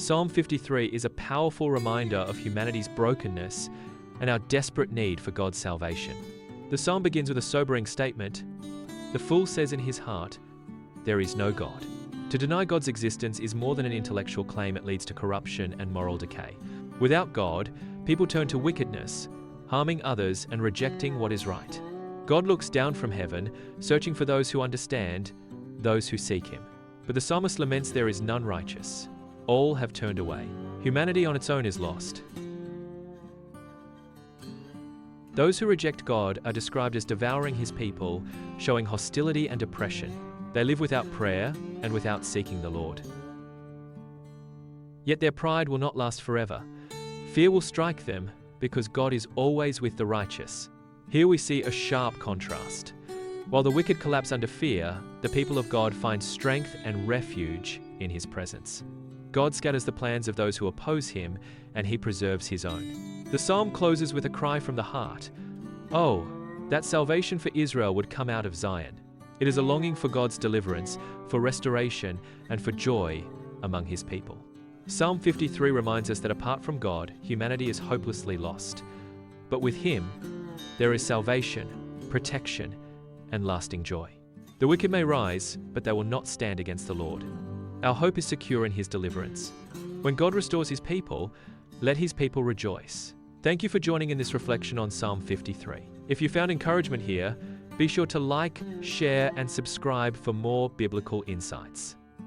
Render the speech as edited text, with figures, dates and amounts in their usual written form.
Psalm 53 is a powerful reminder of humanity's brokenness and our desperate need for God's salvation. The psalm begins with a sobering statement. The fool says in his heart, "There is no God." To deny God's existence is more than an intellectual claim. It leads to corruption and moral decay. Without God, people turn to wickedness, harming others and rejecting what is right. God looks down from heaven, searching for those who understand, those who seek him. But the psalmist laments there is none righteous. All have turned away. Humanity on its own is lost. Those who reject God are described as devouring his people, showing hostility and oppression. They live without prayer and without seeking the Lord. Yet their pride will not last forever. Fear will strike them because God is always with the righteous. Here we see a sharp contrast. While the wicked collapse under fear, the people of God find strength and refuge in his presence. God scatters the plans of those who oppose him, and he preserves his own. The psalm closes with a cry from the heart. Oh, that salvation for Israel would come out of Zion. It is a longing for God's deliverance, for restoration, and for joy among his people. Psalm 53 reminds us that apart from God, humanity is hopelessly lost. But with him, there is salvation, protection, and lasting joy. The wicked may rise, but they will not stand against the Lord. Our hope is secure in his deliverance. When God restores his people, let his people rejoice. Thank you for joining in this reflection on Psalm 53. If you found encouragement here, be sure to like, share, and subscribe for more biblical insights.